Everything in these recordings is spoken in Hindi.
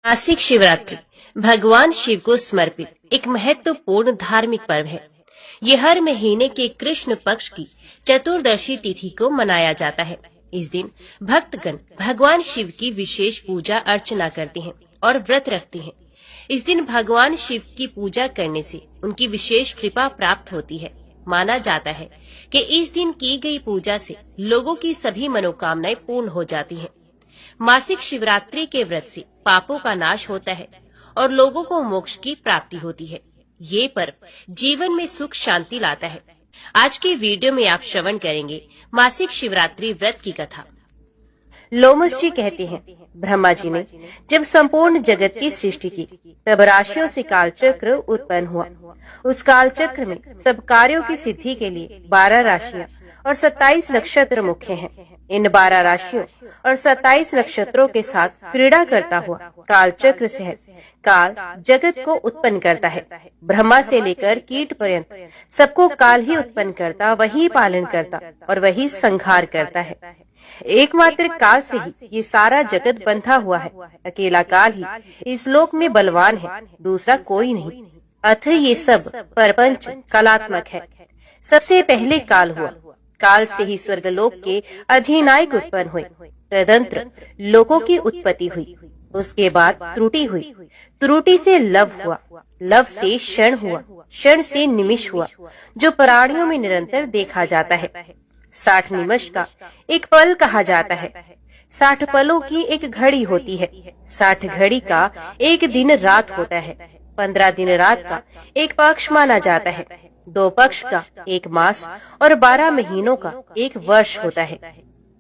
मासिक शिवरात्रि भगवान शिव को समर्पित एक महत्वपूर्ण धार्मिक पर्व है। ये हर महीने के कृष्ण पक्ष की चतुर्दशी तिथि को मनाया जाता है। इस दिन भक्तगण भगवान शिव की विशेष पूजा अर्चना करते हैं और व्रत रखते हैं। इस दिन भगवान शिव की पूजा करने से उनकी विशेष कृपा प्राप्त होती है। माना जाता है कि इस दिन की गई पूजा से लोगों की सभी मनोकामनाएं पूर्ण हो जाती हैं। मासिक शिवरात्रि के व्रत से पापों का नाश होता है और लोगों को मोक्ष की प्राप्ति होती है। ये पर्व जीवन में सुख शांति लाता है। आज के वीडियो में आप श्रवण करेंगे मासिक शिवरात्रि व्रत की कथा। लोमस जी कहते हैं, ब्रह्मा जी ने जब संपूर्ण जगत की सृष्टि की तब राशियों से कालचक्र उत्पन्न हुआ। उस कालचक्र में सब कार्यों की सिद्धि के लिए 12 राशियां और 27 नक्षत्र मुख्य हैं। इन 12 राशियों और 27 नक्षत्रों के साथ क्रीड़ा करता हुआ कालचक्र से काल जगत को उत्पन्न करता है। ब्रह्मा से लेकर कीट पर्यंत सबको काल ही उत्पन्न करता, वही पालन करता और वही संहार करता है। एकमात्र काल से ही ये सारा जगत बंधा हुआ है। अकेला काल ही इस लोक में बलवान है, दूसरा कोई नहीं। अतः ये सब प्रपंच कलात्मक है। सबसे पहले काल हुआ। काल से ही स्वर्गलोक के अधिनायक उत्पन्न हुए। तदंतर लोकों की उत्पत्ति हुई। उसके बाद त्रुटि हुई। त्रुटि से लव हुआ। लव से क्षण हुआ। क्षण से निमिष हुआ, जो प्राणियों में निरंतर देखा जाता है। 60 निमिष का एक पल कहा जाता है। 60 पलों की एक घड़ी होती है। 60 घड़ी का एक दिन रात होता है। 15 दिन रात का एक पक्ष माना जाता है। 2 पक्ष का एक मास और 12 महीनों का एक वर्ष होता है।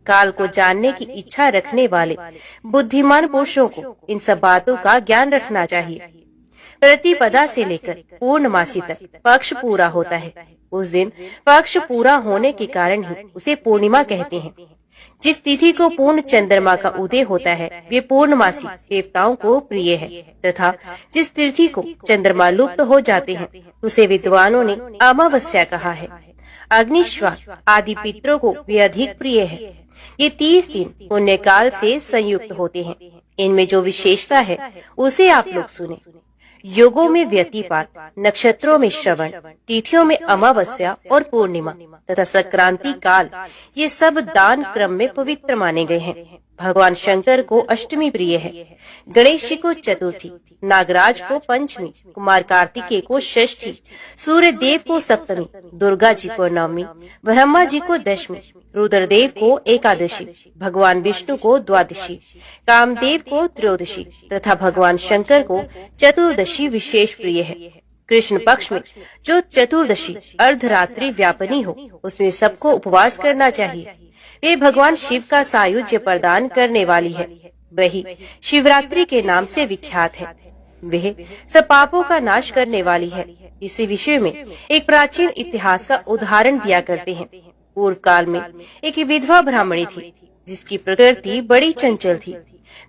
काल को जानने की इच्छा रखने वाले बुद्धिमान पुरुषों को इन सब बातों का ज्ञान रखना चाहिए। प्रतिपदा से लेकर पूर्णमासी तक पक्ष पूरा होता है। उस दिन पक्ष पूरा होने के कारण ही उसे पूर्णिमा कहते हैं। जिस तिथि को पूर्ण चंद्रमा का उदय होता है वे पूर्णमासी देवताओं को प्रिय है, तथा जिस तिथि को चंद्रमा लुप्त हो जाते हैं उसे विद्वानों ने अमावस्या कहा है। अग्निश्वास आदि पितरों को वे अधिक प्रिय है। ये 30 दिन पुण्य काल से संयुक्त होते हैं। इनमें जो विशेषता है उसे आप लोग सुने। योगों में व्यतिपात, नक्षत्रों में श्रवण, तिथियों में अमावस्या और पूर्णिमा तथा संक्रांति काल, ये सब दान क्रम में पवित्र माने गए हैं। भगवान शंकर को अष्टमी प्रिय है, गणेश जी को चतुर्थी, नागराज को पंचमी, कुमार कार्तिकेय को षष्ठी, सूर्य देव को सप्तमी, दुर्गा जी को नवमी, ब्रह्मा जी को दशमी, रुद्रदेव को एकादशी, भगवान विष्णु को द्वादशी, कामदेव को त्रयोदशी तथा भगवान शंकर को चतुर्दशी विशेष प्रिय है। कृष्ण पक्ष में जो चतुर्दशी अर्धरात्रि व्यापनी हो उसमें सबको उपवास करना चाहिए। वे भगवान शिव का सायुज्य प्रदान करने वाली है। वही शिवरात्रि के नाम से विख्यात है। वह सब पापों का नाश करने वाली है। इसी विषय में एक प्राचीन इतिहास का उदाहरण दिया करते हैं। पूर्व काल में एक विधवा ब्राह्मणी थी जिसकी प्रकृति बड़ी चंचल थी।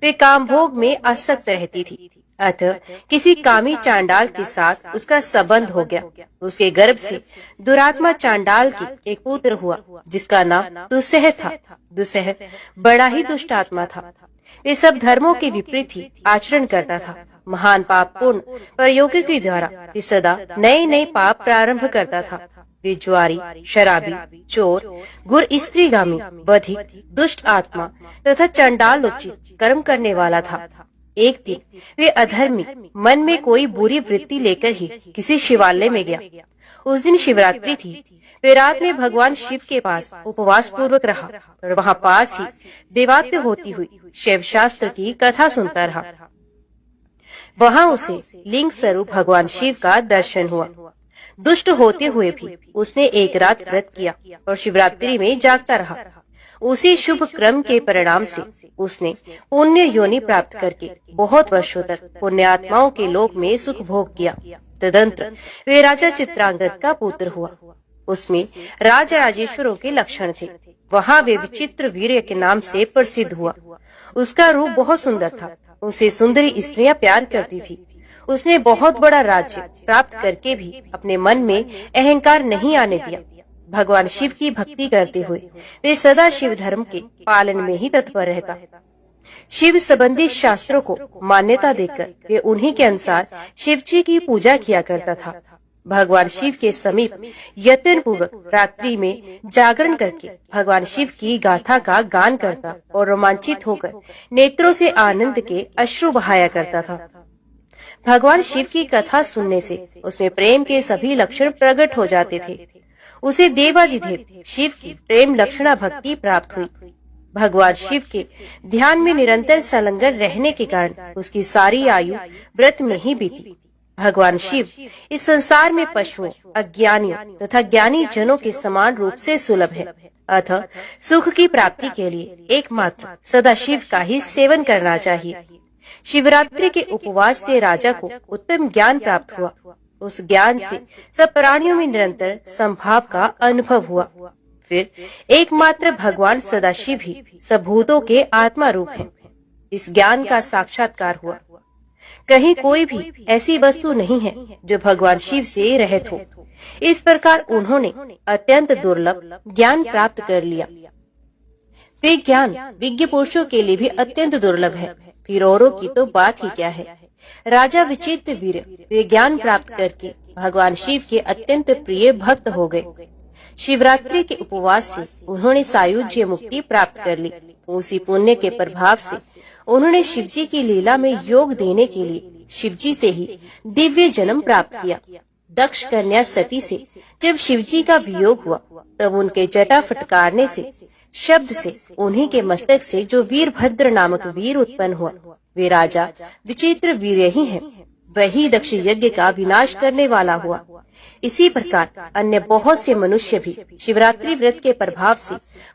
वे कामभोग में आसक्त रहती थी। अतः किसी कामी चांडाल के साथ उसका संबंध हो गया। उसके गर्भ से दुरात्मा चांडाल की एक पुत्र हुआ जिसका नाम दुस्सह था। दुस्सह बड़ा ही दुष्ट आत्मा था। वे सब धर्मों के विपरीत ही आचरण करता था। महान पापपूर्ण प्रयोगों के द्वारा वे सदा नए नए पाप प्रारंभ करता था। वे ज्वारी, शराबी, चोर, गुर स्त्रीगामी, बधिक, दुष्ट आत्मा तथा चंडालोचित कर्म करने वाला था। एक दिन वे अधर्मी मन में कोई बुरी वृत्ति लेकर ही किसी शिवालय में गया। उस दिन शिवरात्रि थी। वे रात में भगवान शिव के पास उपवास पूर्वक रहा और वहाँ पास ही देवात्य होती हुई शिव शास्त्र की कथा सुनता रहा। वहाँ उसे लिंग स्वरूप भगवान शिव का दर्शन हुआ। दुष्ट होते हुए भी उसने एक रात व्रत किया और शिवरात्रि में जागता रहा। उसी शुभ क्रम के परिणाम से उसने पुण्य योनि प्राप्त करके बहुत वर्षों तक पुण्यात्माओं के लोक में सुख भोग किया। तदंतर वे राजा चित्रांगद का पुत्र हुआ। उसमें राजा राजेश्वरों के लक्षण थे। वहाँ वे विचित्र वीर्य के नाम से प्रसिद्ध हुआ। उसका रूप बहुत सुंदर था। उसे सुंदरी स्त्रियां प्यार करती थी। उसने बहुत बड़ा राज्य प्राप्त करके भी अपने मन में अहंकार नहीं आने दिया। भगवान शिव की भक्ति करते हुए वे सदा शिव धर्म के पालन में ही तत्पर रहता। शिव संबंधी शास्त्रों को मान्यता देकर वे उन्हीं के अनुसार शिव जी की पूजा किया करता था। भगवान शिव के समीप यत्न पूर्वक रात्रि में जागरण करके भगवान शिव की गाथा का गान करता और रोमांचित होकर नेत्रों से आनंद के अश्रु बहाया करता था। भगवान शिव की कथा सुनने से उसमें प्रेम के सभी लक्षण प्रकट हो जाते थे। उसे देवाधिदेव शिव की प्रेम लक्षणा भक्ति प्राप्त हुई। भगवान शिव के ध्यान में निरंतर संलग्न रहने के कारण उसकी सारी आयु व्रत में ही बीती। भगवान शिव इस संसार में पशुओं, अज्ञानियों तथा ज्ञानी जनों के समान रूप से सुलभ है। अतः सुख की प्राप्ति के लिए एकमात्र सदा शिव का ही सेवन करना चाहिए। शिवरात्रि के उपवास से राजा को उत्तम ज्ञान प्राप्त हुआ। उस ज्ञान से सब प्राणियों में निरंतर संभाव का अनुभव हुआ। फिर एकमात्र भगवान सदाशिव ही सब भूतों के आत्मा रूप हैं। इस ज्ञान का साक्षात्कार हुआ। कहीं कोई भी ऐसी वस्तु नहीं है जो भगवान शिव से रहित हो। इस प्रकार उन्होंने अत्यंत दुर्लभ ज्ञान प्राप्त कर लिया। वे ज्ञान विज्ञ पुरुषों के लिए भी अत्यंत दुर्लभ है, फिर औरों की तो बात ही क्या है। राजा विचित्र वीर वे ज्ञान प्राप्त करके भगवान शिव के अत्यंत प्रिय भक्त हो गए। शिवरात्रि के उपवास से उन्होंने सायुज्य मुक्ति प्राप्त कर ली। उसी पुण्य के प्रभाव से उन्होंने शिवजी की लीला में योग देने के लिए शिवजी से ही दिव्य जन्म प्राप्त किया। दक्ष कन्या सती से जब शिवजी का वियोग हुआ तब उनके जटा फटकारने से शब्द से उन्हीं के मस्तक से जो वीरभद्र नामक वीर उत्पन्न हुआ, वे राजा विचित्र वीर ही है। वही दक्ष यज्ञ का विनाश करने वाला हुआ। इसी प्रकार अन्य बहुत से मनुष्य भी शिवरात्रि व्रत के प्रभाव से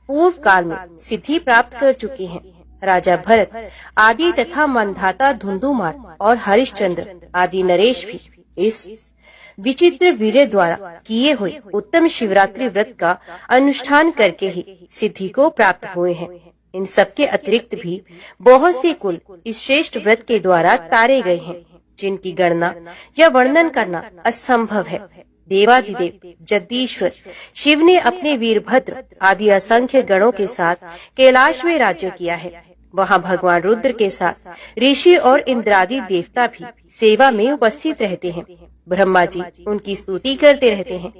पूर्व काल में सिद्धि प्राप्त कर चुके हैं। राजा भरत आदि तथा मंधाता धुंधुमार और हरिश्चंद्र आदि नरेश भी इस विचित्र वीर द्वारा किए हुए उत्तम शिवरात्रि व्रत का अनुष्ठान करके ही सिद्धि को प्राप्त हुए हैं। इन सबके अतिरिक्त भी बहुत से कुल इस श्रेष्ठ व्रत के द्वारा तारे गए हैं, जिनकी गणना या वर्णन करना असंभव है। देवाधिदेव जगदीश्वर शिव ने अपने वीरभद्र आदि असंख्य गणों के साथ कैलाश में राज्य किया है। वहाँ भगवान रुद्र के साथ ऋषि और इंद्रादि देवता भी सेवा में उपस्थित रहते हैं। ब्रह्मा जी उनकी स्तुति करते रहते हैं।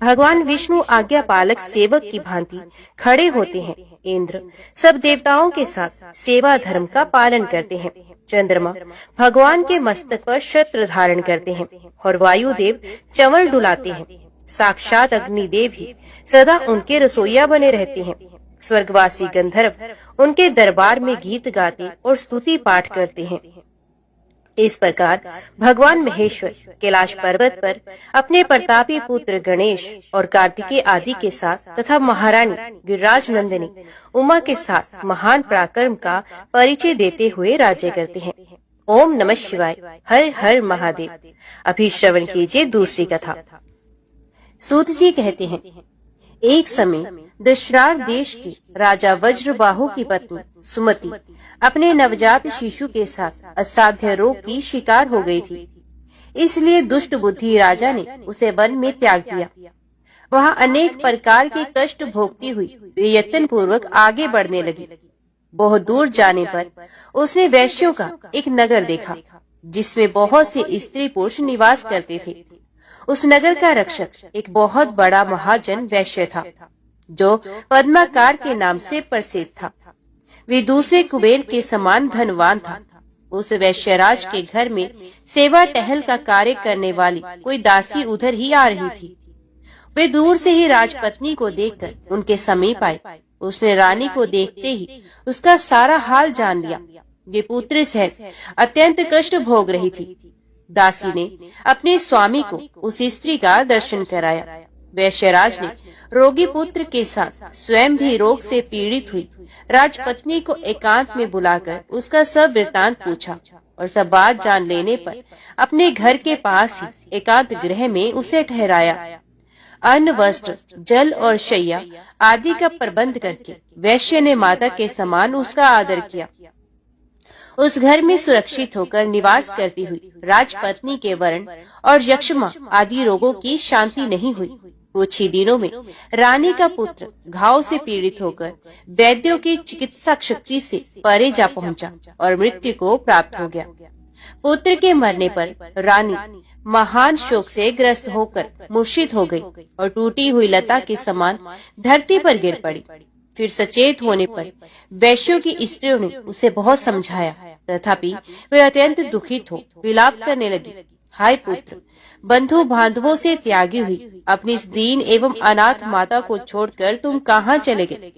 भगवान विष्णु आज्ञा पालक सेवक की भांति खड़े होते हैं। इंद्र सब देवताओं के साथ सेवा धर्म का पालन करते हैं। चंद्रमा भगवान के मस्तक पर छत्र धारण करते हैं और वायुदेव चंवल डुलाते हैं। साक्षात अग्निदेव ही सदा उनके रसोइया बने रहते हैं। स्वर्गवासी गंधर्व उनके दरबार में गीत गाते और स्तुति पाठ करते हैं। इस प्रकार भगवान महेश्वर कैलाश पर्वत पर अपने प्रतापी पुत्र गणेश और कार्तिकेय आदि के साथ तथा महारानी गिरिराज नंदिनी उमा के साथ महान पराक्रम का परिचय देते हुए राज्य करते हैं। ओम नमः शिवाय। हर हर महादेव। अभी श्रवण कीजिए दूसरी कथा। सूत जी कहते हैं, एक समय दशरार देश के राजा वज्रबाहु की पत्नी सुमति अपने नवजात शिशु के साथ असाध्य रोग की शिकार हो गई थी। इसलिए दुष्ट बुद्धि राजा ने उसे वन में त्याग दिया। वहाँ अनेक प्रकार के कष्ट भोगती हुई वे यत्न पूर्वक आगे बढ़ने लगी। बहुत दूर जाने पर उसने वैश्यों का एक नगर देखा, जिसमें बहुत से स्त्री पुरुष निवास करते थे। उस नगर का रक्षक एक बहुत बड़ा महाजन वैश्य था, जो पद्माकार के नाम से प्रसिद्ध था। वे दूसरे कुबेर के समान धनवान था। उस वैश्यराज के घर में सेवा टहल का कार्य करने वाली कोई दासी उधर ही आ रही थी। वे दूर से ही राजपत्नी को देखकर उनके समीप आए। उसने रानी को देखते ही उसका सारा हाल जान लिया। वे पुत्र सहित अत्यंत कष्ट भोग रही थी। दासी ने अपने स्वामी को उस स्त्री का दर्शन कराया। वैश्यराज ने रोगी पुत्र के साथ स्वयं भी रोग से पीड़ित हुई राजपत्नी को एकांत में बुलाकर उसका सब वृतांत पूछा और सब बात जान लेने पर अपने घर के पास ही एकांत गृह में उसे ठहराया। अन्न, वस्त्र, जल और शैया आदि का प्रबंध करके वैश्य ने माता के समान उसका आदर किया। उस घर में सुरक्षित होकर निवास करती हुई राजपत्नी के वर्ण और यक्ष्मा आदि रोगों की शांति नहीं हुई। कुछ ही दिनों में रानी का पुत्र घाव से पीड़ित होकर वैद्यों की चिकित्सा शक्ति से परे जा पहुंचा और मृत्यु को प्राप्त हो गया। पुत्र के मरने पर रानी महान शोक से ग्रस्त होकर मूर्छित हो गई और टूटी हुई लता के समान धरती पर गिर पड़ी। फिर सचेत होने पर वैश्यों की स्त्रियों ने उसे बहुत समझाया, तथापि वे अत्यंत दुखित हो विलाप करने लगी। हाय पुत्र, बंधु बांधवों से त्यागी हुई अपनी इस दीन एवं अनाथ माता को छोड़कर तुम कहाँ चले गए?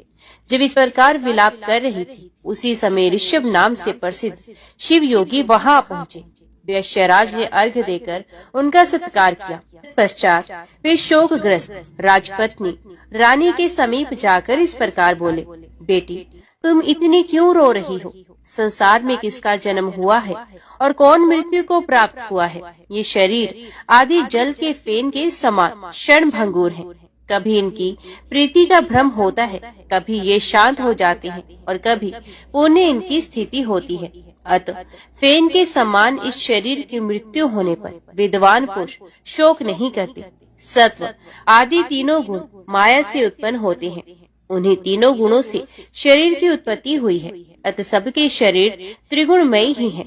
जब इस प्रकार विलाप कर रही थी, उसी समय ऋषभ नाम से प्रसिद्ध शिव योगी वहाँ पहुँचे। वैश्यराज ने अर्घ्य देकर उनका सत्कार किया। पश्चात वे शोकग्रस्त राजपत्नी रानी के समीप जाकर इस प्रकार बोले, बेटी, तुम इतनी क्यों रो रही हो? संसार में किसका जन्म हुआ है और कौन मृत्यु को प्राप्त हुआ है? ये शरीर आदि जल के फेन के समान क्षण भंगुर है। कभी इनकी प्रीति का भ्रम होता है, कभी ये शांत हो जाते हैं और कभी पुण्य इनकी स्थिति होती है। अतः फेन के समान इस शरीर की मृत्यु होने पर विद्वान पुरुष शोक नहीं करते। सत्व आदि तीनों गुण माया से उत्पन्न होते हैं। उन्हीं तीनों गुणों से शरीर की उत्पत्ति हुई है। अतः सबके शरीर त्रिगुणमयी ही हैं।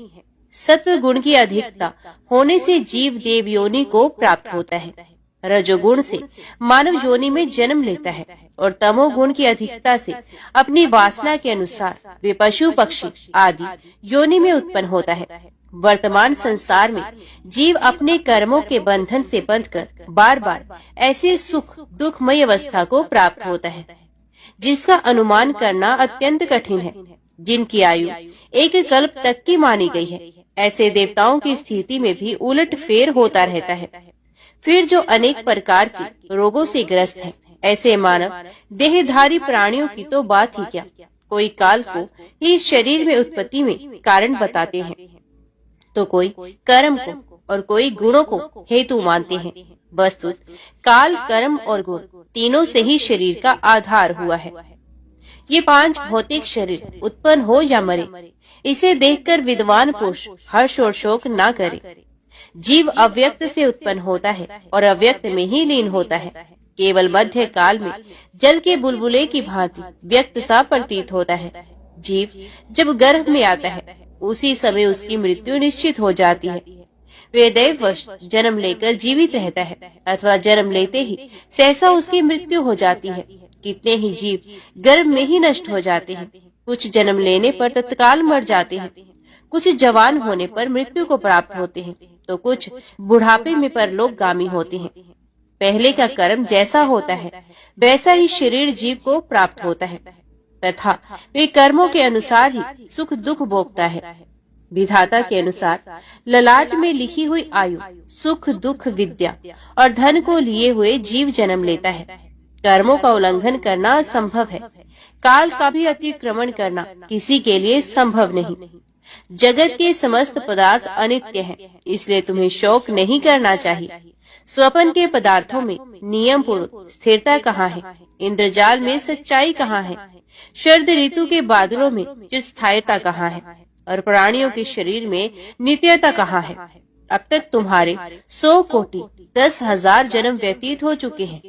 सत्व गुण की अधिकता होने से जीव देव योनि को प्राप्त होता है। रजोगुण से मानव योनि में जन्म लेता है और तमोगुण की अधिकता से अपनी वासना के अनुसार वे पशु पक्षी आदि योनि में उत्पन्न होता है। वर्तमान संसार में जीव अपने कर्मों के बंधन से बंधकर बार बार ऐसे सुख दुखमय अवस्था को प्राप्त होता है जिसका अनुमान करना अत्यंत कठिन है। जिनकी आयु एक कल्प तक की मानी गई है, ऐसे देवताओं की स्थिति में भी उलट फेर होता रहता है। फिर जो अनेक प्रकार के रोगों से ग्रस्त हैं, ऐसे मानव देहधारी प्राणियों की तो बात ही क्या। कोई काल को इस शरीर में उत्पत्ति में कारण बताते हैं, तो कोई कर्म को और कोई गुणों को हेतु मानते हैं। वस्तुत काल, कर्म और गुण तीनों से ही शरीर का आधार हुआ है। ये पांच भौतिक शरीर उत्पन्न हो या मरे, इसे देखकर विद्वान पुरुष हर्ष और शोक न करे। जीव अव्यक्त से उत्पन्न होता है और अव्यक्त में ही लीन होता है। केवल मध्य काल में जल के बुलबुले की भांति व्यक्त सा प्रतीत होता है। जीव जब गर्भ में आता है, उसी समय उसकी मृत्यु निश्चित हो जाती है। वे दैववश जन्म लेकर जीवित रहता है अथवा जन्म लेते ही सहसा उसकी मृत्यु हो जाती है। कितने ही जीव गर्भ में ही नष्ट हो जाते हैं। कुछ जन्म लेने पर तत्काल मर जाते हैं, कुछ जवान होने पर मृत्यु को प्राप्त होते हैं, तो कुछ बुढ़ापे में परलोकगामी होते हैं। पहले का कर्म जैसा होता है वैसा ही शरीर जीव को प्राप्त होता है तथा वे कर्मों के अनुसार ही सुख दुख भोगता है। विधाता के अनुसार ललाट में लिखी हुई आयु, सुख दुख, विद्या और धन को लिए हुए जीव जन्म लेता है। कर्मों का उल्लंघन करना असंभव है। काल का भी अतिक्रमण करना किसी के लिए संभव नहीं। जगत के समस्त पदार्थ अनित्य हैं, इसलिए तुम्हें शोक नहीं करना चाहिए। स्वप्न के पदार्थों में नियम पूर्वक स्थिरता कहाँ है? इंद्रजाल में सच्चाई कहाँ है? शरद ऋतु के बादलों में चिरस्थायिता कहाँ है? और प्राणियों के शरीर में नित्यता कहाँ है? अब तक तुम्हारे 100 कोटि 10,000 जन्म व्यतीत हो चुके हैं।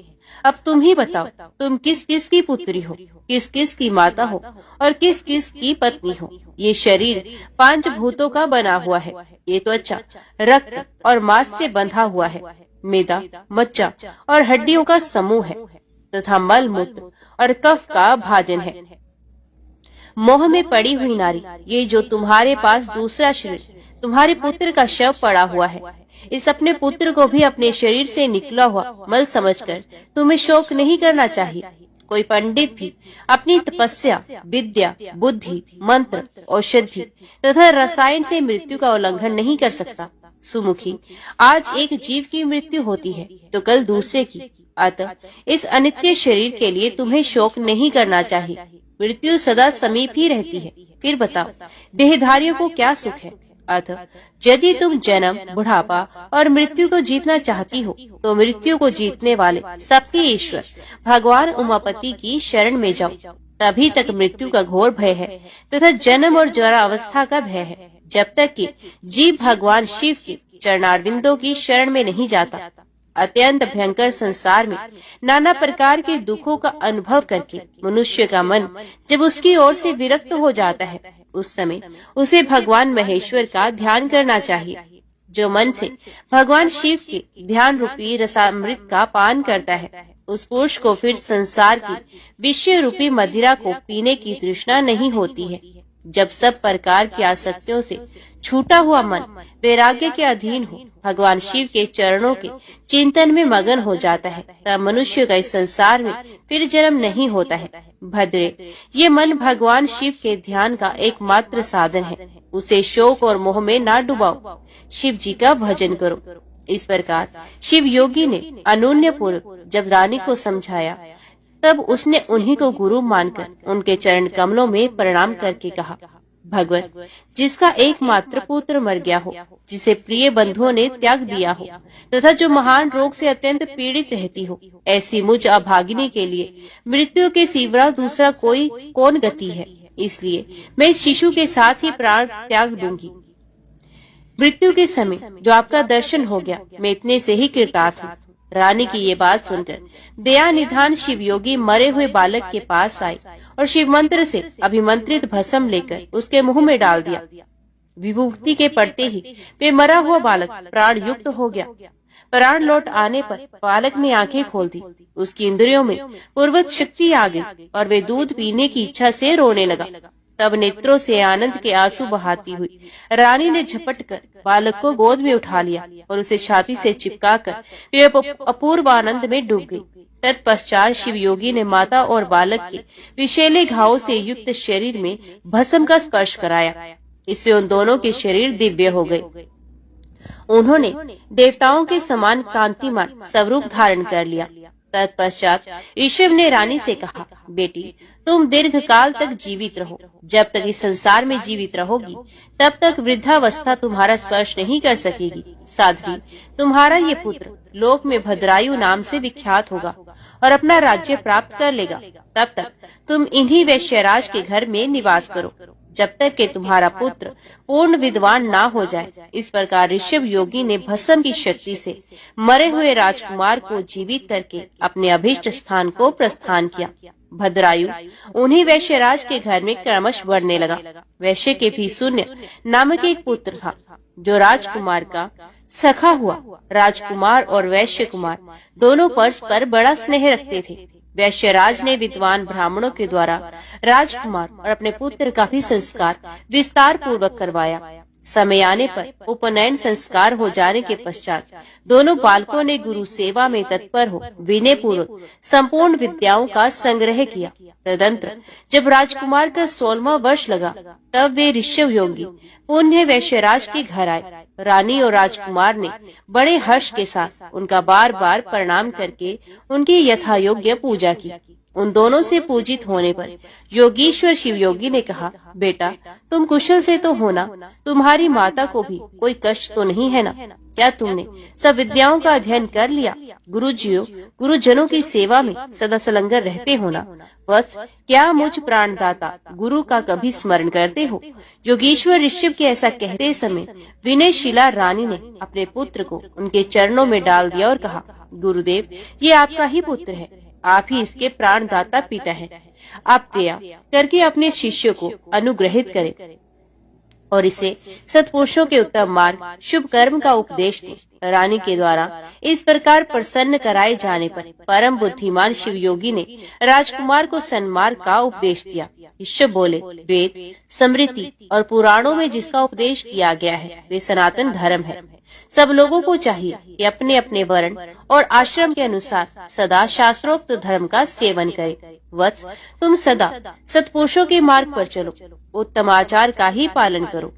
अब तुम ही बताओ, तुम किस किस की पुत्री हो, किस किस की माता हो और किस किस की पत्नी हो। ये शरीर 5 भूतों का बना हुआ है। ये त्वचा, रक्त और मांस से बंधा हुआ है। मेदा, मज्जा और हड्डियों का समूह है तथा मल मूत्र और कफ का भाजन है। मोह में पड़ी हुई नारी, ये जो तुम्हारे पास दूसरा शरीर तुम्हारे पुत्र का शव पड़ा हुआ है, इस अपने पुत्र को भी अपने शरीर से निकला हुआ मल समझकर तुम्हें शोक नहीं करना चाहिए। कोई पंडित भी अपनी तपस्या, विद्या, बुद्धि, मंत्र, औषधि तथा रसायन से मृत्यु का उल्लंघन नहीं कर सकता। सुमुखी, आज एक जीव की मृत्यु होती है तो कल दूसरे की। अतः इस अनित्य शरीर के लिए तुम्हें शोक नहीं करना चाहिए। मृत्यु सदा समीप ही रहती है। फिर बताओ, देहधारियों को क्या सुख है? अतः यदि तुम जन्म, बुढ़ापा और मृत्यु को जीतना चाहती हो तो मृत्यु को जीतने वाले सबके ईश्वर भगवान उमापति की शरण में जाओ। तभी तक मृत्यु का घोर भय है तथा जन्म और जरा अवस्था का भय है, जब तक कि जीव भगवान शिव के चरणारविंदों की शरण में नहीं जाता। अत्यंत भयंकर संसार में नाना प्रकार के दुखों का अनुभव करके मनुष्य का मन जब उसकी ओर से विरक्त हो जाता है, उस समय उसे भगवान महेश्वर का ध्यान करना चाहिए। जो मन से भगवान शिव के ध्यान रूपी रसामृत का पान करता है, उस पुरुष को फिर संसार की विषय रूपी मदिरा को पीने की तृष्णा नहीं होती है। जब सब प्रकार की आसक्तियों से छूटा हुआ मन वैराग्य के अधीन हो भगवान शिव के चरणों के चिंतन में मगन हो जाता है, तब मनुष्य का इस संसार में फिर जन्म नहीं होता है। भद्रे, ये मन भगवान शिव के ध्यान का एकमात्र साधन है। उसे शोक और मोह में ना डुबाओ, शिव जी का भजन करो। इस प्रकार शिव योगी ने अनून्य पूर्वक जब रानी को समझाया, तब उसने उन्हीं को गुरु मानकर उनके चरण कमलों में प्रणाम करके कहा, भगवत, जिसका एकमात्र पुत्र मर गया हो, जिसे प्रिय बंधुओं ने त्याग दिया हो तथा जो महान रोग से अत्यंत पीड़ित रहती हो, ऐसी मुझ अभागिनी के लिए मृत्यु के सिवा दूसरा कोई कौन गति है। इसलिए मैं इस शिशु के साथ ही प्राण त्याग दूंगी। मृत्यु के समय जो आपका दर्शन हो गया, मैं इतने से ही कृतार्थ हूँ। रानी की ये बात सुनकर दया निधान शिव योगी मरे हुए बालक के पास आए और शिव मंत्र से अभिमंत्रित भस्म लेकर उसके मुंह में डाल दिया। विभूति के पड़ते ही वे मरा हुआ बालक प्राण युक्त हो गया। प्राण लौट आने पर बालक ने आंखें खोल दी। उसकी इंद्रियों में पूर्वत शक्ति आ गई और वे दूध पीने की इच्छा से रोने लगा। तब नेत्रों से आनंद के आंसू बहाती हुई रानी ने झपट कर बालक को गोद में उठा लिया और उसे छाती से चिपकाकर वे अपूर्व आनंद में डूब गई। तत्पश्चात शिव योगी ने माता और बालक के विषैले घावों से युक्त शरीर में भस्म का स्पर्श कराया। इससे उन दोनों के शरीर दिव्य हो गए। उन्होंने देवताओं के समान कांतिमान स्वरूप धारण कर लिया। तत्पश्चात ईश्वर ने रानी से कहा, बेटी, तुम दीर्घ काल तक जीवित रहो। जब तक इस संसार में जीवित रहोगी, तब तक वृद्धावस्था तुम्हारा स्पर्श नहीं कर सकेगी। साध्वी, तुम्हारा ये पुत्र लोक में भद्रायु नाम से विख्यात होगा और अपना राज्य प्राप्त कर लेगा। तब तक तुम इन्हीं वैश्यराज के घर में निवास करो, जब तक कि तुम्हारा पुत्र पूर्ण विद्वान ना हो जाए। इस प्रकार ऋषभ योगी ने भस्म की शक्ति से मरे हुए राजकुमार को जीवित करके अपने अभीष्ट स्थान को प्रस्थान किया। भद्रायु उन्हीं वैश्यराज के घर में क्रमश बढ़ने लगा। वैश्य के भी शून्य नामक एक पुत्र था, जो राजकुमार का सखा हुआ। राजकुमार और वैश्य कुमार दोनों परस्पर बड़ा स्नेह रखते थे। वैश्यराज ने विद्वान ब्राह्मणों के द्वारा राजकुमार और अपने पुत्र का भी संस्कार विस्तार पूर्वक करवाया। समय आने पर उपनयन संस्कार हो जाने के पश्चात दोनों बालकों ने गुरु सेवा में तत्पर हो विनय पूर्वक संपूर्ण विद्याओं का संग्रह किया। तदंतर जब राजकुमार का 16वां वर्ष लगा, तब वे ऋषभ योगी पुण्य वैश्यराज के घर आए। रानी और राजकुमार ने बड़े हर्ष के साथ उनका बार बार प्रणाम करके उनकी यथायोग्य पूजा की। उन दोनों से पूजित होने पर योगीश्वर शिव योगी ने कहा, बेटा, तुम कुशल से तो हो ना? तुम्हारी माता को भी कोई कष्ट तो नहीं है ना? क्या तुमने सब विद्याओं का अध्ययन कर लिया? गुरुजियों, गुरुजनों की सेवा में सदा संलग्न रहते हो ना? वत्स, क्या मुझ प्राणदाता गुरु का कभी स्मरण करते हो? योगीश्वर ऋषभ के ऐसा कहते समय विनयशीला रानी ने अपने पुत्र को उनके चरणों में डाल दिया और कहा, गुरुदेव, ये आपका ही पुत्र है। आप ही इसके प्राणदाता पिता हैं। आप दया करके अपने शिष्य को अनुग्रहित करें और इसे सत्पुरुषों के उत्तम मार्ग, शुभ कर्म का उपदेश दें। रानी के द्वारा इस प्रकार प्रसन्न कराए जाने पर परम बुद्धिमान शिव योगी ने राजकुमार को सन्मार्ग का उपदेश दिया। ऋषभ बोले, वेद, स्मृति और पुराणों में जिसका उपदेश किया गया है, वे सनातन धर्म है। सब लोगों को चाहिए कि अपने अपने वर्ण और आश्रम के अनुसार सदा शास्त्रोक्त धर्म का सेवन करें। वत्स, तुम सदा सत्पुरुषों के मार्ग पर चलो, उत्तम आचार का ही पालन करो,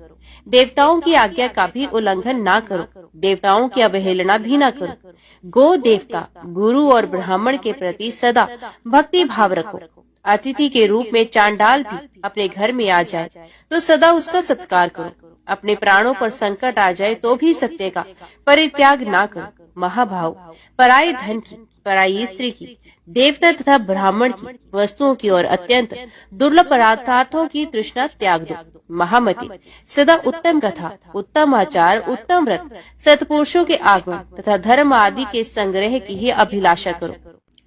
देवताओं की आज्ञा का भी उल्लंघन ना करो, देवताओं की अवहेलना भी ना करो। गो देवता, गुरु और ब्राह्मण के प्रति सदा भक्ति भाव रखो। अतिथि के रूप में चांडाल भी अपने घर में आ जाए तो सदा उसका सत्कार करो। अपने प्राणों पर संकट आ जाए तो भी सत्य का परित्याग ना करो। महाभाव, पराये धन की पराई स्त्री की, देवता तथा ब्राह्मण की, वस्तुओं की और अत्यंत दुर्लभ पदार्थों की तृष्णा त्याग दो। महामती, सदा उत्तम कथा, उत्तम आचार, उत्तम व्रत, सत्पुरुषों के आगमन तथा धर्म आदि के संग्रह की ही अभिलाषा करो।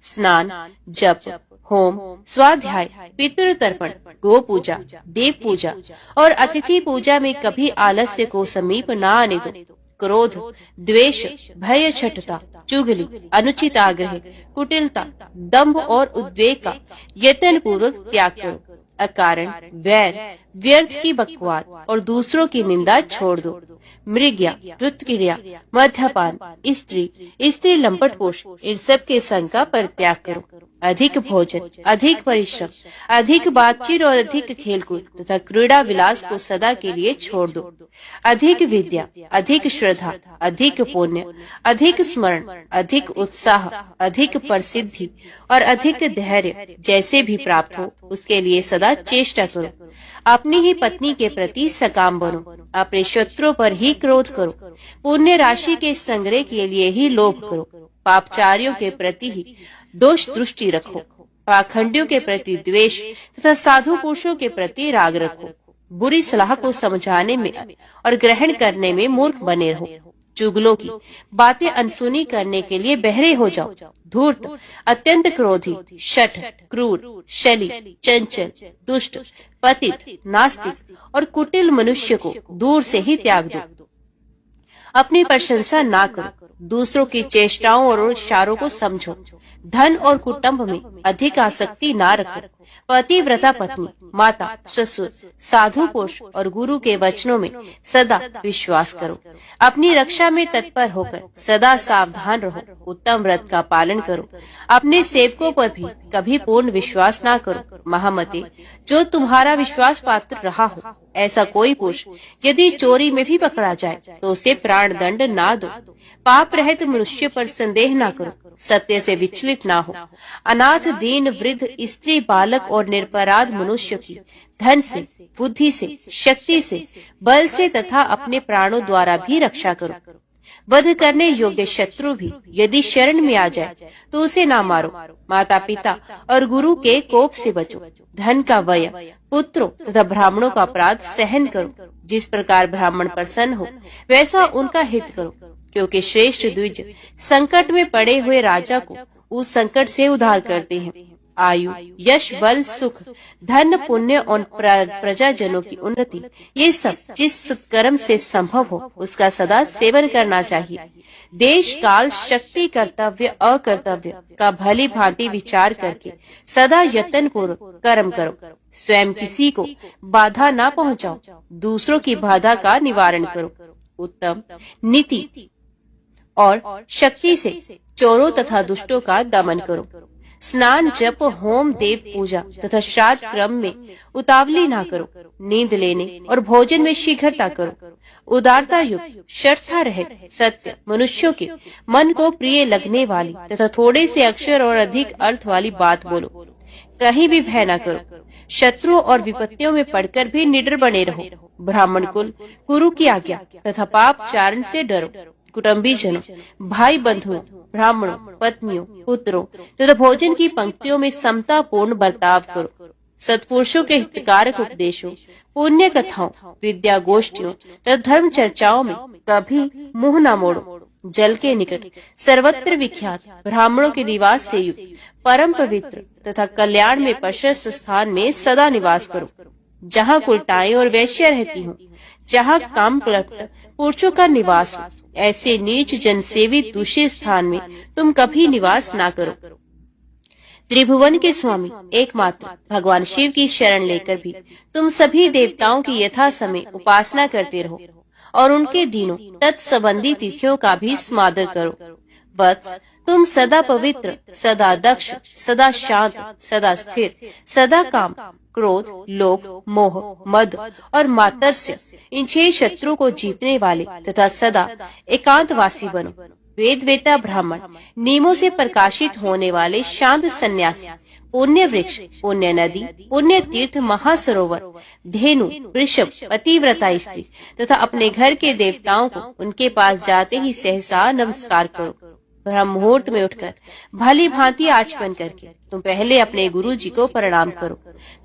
स्नान, जप, होम, स्वाध्याय, पितृ तर्पण, गो पूजा, देव पूजा और अतिथि पूजा में कभी आलस्य को समीप न आने दो। क्रोध, द्वेष, भय, छठता, चुगली, अनुचित आग्रह, कुटिलता, दंभ और उद्वेग का यत्न पूर्वक त्याग करो। अकारण वैर, व्यर्थ की बकवाद और दूसरों की निंदा छोड़ दो। मृग्या, कृतक्रिया, मद्यपान, स्त्री लंपटपोष, इन सब के संग का परित्याग करो। अधिक भोजन, अधिक परिश्रम, अधिक बातचीत और अधिक खेलकूद तथा क्रीड़ा विलास को सदा के लिए छोड़ दो। अधिक विद्या, अधिक श्रद्धा, अधिक पुण्य, अधिक स्मरण, अधिक उत्साह, अधिक प्रसिद्धि और अधिक धैर्य जैसे भी प्राप्त हो उसके लिए सदा चेष्टा करो। अपनी ही पत्नी के प्रति सकाम बनो, अपने शत्रुओं पर ही क्रोध करो, पुण्य राशि के संग्रह के लिए ही लोभ करो, पापचारियों के प्रति ही दोष दृष्टि रखो, पाखंडियों के प्रति द्वेष तथा साधु पुरुषों के प्रति राग रखो। बुरी सलाह को समझाने में और ग्रहण करने में मूर्ख बने रहो। चुगलों की बातें अनसुनी करने के लिए बहरे हो जाओ। धूर्त, अत्यंत क्रोधी, शठ, क्रूर, शली, चंचल, दुष्ट, पतित, नास्तिक और कुटिल मनुष्य को दूर से ही त्याग दो। अपनी प्रशंसा ना करो, दूसरों की चेष्टाओं और इशारों को समझो। धन और कुटुंब में अधिक आसक्ति ना रखो। पतिव्रता पत्नी, माता, ससुर, साधु पुरुष और गुरु के वचनों में सदा विश्वास करो। अपनी रक्षा में तत्पर होकर सदा सावधान रहो। उत्तम व्रत का पालन करो। अपने सेवकों पर भी कभी पूर्ण विश्वास ना करो। महामते, जो तुम्हारा विश्वास पात्र रहा हो ऐसा कोई पुरुष यदि चोरी में भी पकड़ा जाए तो उसे प्राण दंड ना दो। पाप रहित मनुष्य पर संदेह ना करो। सत्य से विचलित ना हो। अनाथ, दीन, वृद्ध, स्त्री, बालक और निरपराध मनुष्य की धन से, बुद्धि से, शक्ति से, बल से तथा अपने प्राणों द्वारा भी रक्षा करो। वध करने योग्य शत्रु भी यदि शरण में आ जाए तो उसे ना मारो। माता पिता और गुरु के कोप से बचो। धन का व्यय, पुत्रों तथा ब्राह्मणों का अपराध सहन करो। जिस प्रकार ब्राह्मण प्रसन्न हो वैसा उनका हित करो, क्योंकि श्रेष्ठ द्विज संकट में पड़े हुए राजा को उस संकट से उद्धार करते हैं। आयु, यश, बल, सुख, धन, पुण्य और प्रजाजनों की उन्नति, ये सब जिस सत्कर्म से संभव हो उसका सदा सेवन करना चाहिए। देश, काल, शक्ति, कर्तव्य, अकर्तव्य का भली भांति विचार करके सदा यत्न पूर्वक कर्म करो। स्वयं किसी को बाधा ना पहुंचाओ। दूसरों की बाधा का निवारण करो। उत्तम नीति और शक्ति से चोरों तथा दुष्टों का दमन करो। स्नान, जप, होम, देव पूजा तथा श्राद्ध क्रम में उतावली ना करो। नींद लेने और भोजन में शीघ्रता करो। उदारता युक्त, शर्ता रहित, सत्य, मनुष्यों के मन को प्रिय लगने वाली तथा थोड़े से अक्षर और अधिक अर्थ वाली बात बोलो। कहीं भी भय न करो। शत्रुओं और विपत्तियों में पड़कर भी निडर बने रहो। ब्राह्मण कुल, गुरु की आज्ञा तथा पाप चारण से डरो। कुटुंबी जनों, भाई बंधुओं, ब्राह्मणों, पत्नियों, पुत्रों तथा भोजन की पंक्तियों में समता पूर्ण बर्ताव करो। सत्पुरुषों के हितकारक उपदेशों, पुण्य कथाओं, विद्या गोष्ठियों तथा धर्म चर्चाओं में कभी मुंह न मोड़ो। जल के निकट सर्वत्र विख्यात ब्राह्मणों के निवास से युक्त परम पवित्र तथा कल्याण में प्रशस्त स्थान में सदा निवास करो। जहाँ कुलटाएं और वैश्य रहती हूँ, जहाँ काम क्लप्त पुरुषों का निवास हो, ऐसे नीच जनसेवित दूषित स्थान में तुम कभी निवास ना करो। त्रिभुवन के स्वामी एकमात्र भगवान शिव की शरण लेकर भी तुम सभी देवताओं की यथा समय उपासना करते रहो और उनके दिनों तत्संबंधी तिथियों का भी स्मादर करो। वत्स, तुम सदा पवित्र, सदा दक्ष, सदा शांत, सदा स्थिर, सदा काम, क्रोध, लोभ, मोह, मद और मात्सर्य, इन 6 शत्रु को जीतने वाले तथा सदा एकांतवासी बनो। वेद वेता ब्राह्मण, नियमों से प्रकाशित होने वाले शांत सन्यासी, पुण्य वृक्ष, पुण्य नदी, पुण्य तीर्थ, महासरोवर, धेनु, वृषभ, पतिव्रता स्त्री तथा अपने घर के देवताओं को उनके पास जाते ही सहसा नमस्कार करो। ब्रह्म मुहूर्त में उठकर भली भांति आचमन करके तुम पहले अपने गुरु जी को प्रणाम करो।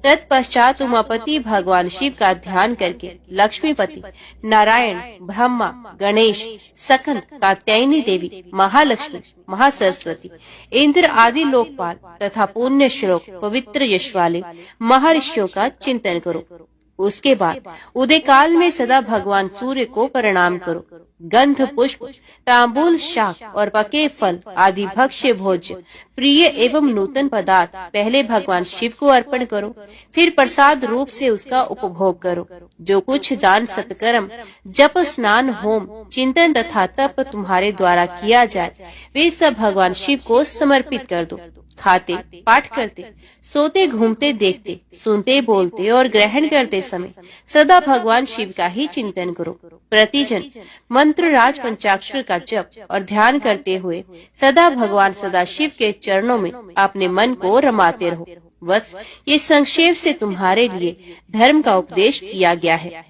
तत्पश्चात उमापति भगवान शिव का ध्यान करके लक्ष्मीपति, नारायण, ब्रह्मा, गणेश, सकंद, कात्यायनी देवी, महालक्ष्मी, महासरस्वती, इंद्र आदि लोकपाल तथा पुण्य श्लोक पवित्र यश वाले महर्षियों का चिंतन करो। उसके बाद उदय काल में सदा भगवान सूर्य को प्रणाम करो। गंध पुष्प, तांबूल, शाक और पके फल आदि भक्ष्य भोज्य, प्रिय एवं नूतन पदार्थ पहले भगवान शिव को अर्पण करो, फिर प्रसाद रूप से उसका उपभोग करो। जो कुछ दान, सत्कर्म, जप, स्नान, होम, चिंतन तथा तप तुम्हारे द्वारा किया जाए, वे सब भगवान शिव को समर्पित कर दो। खाते, पाठ करते, सोते, घूमते, देखते, सुनते, बोलते और ग्रहण करते समय सदा भगवान शिव का ही चिंतन करो। प्रतिजन मंत्र राज पंचाक्षर का जप और ध्यान करते हुए सदा भगवान सदाशिव के चरणों में अपने मन को रमाते रहो। वत्स, ये संक्षेप से तुम्हारे लिए धर्म का उपदेश किया गया है।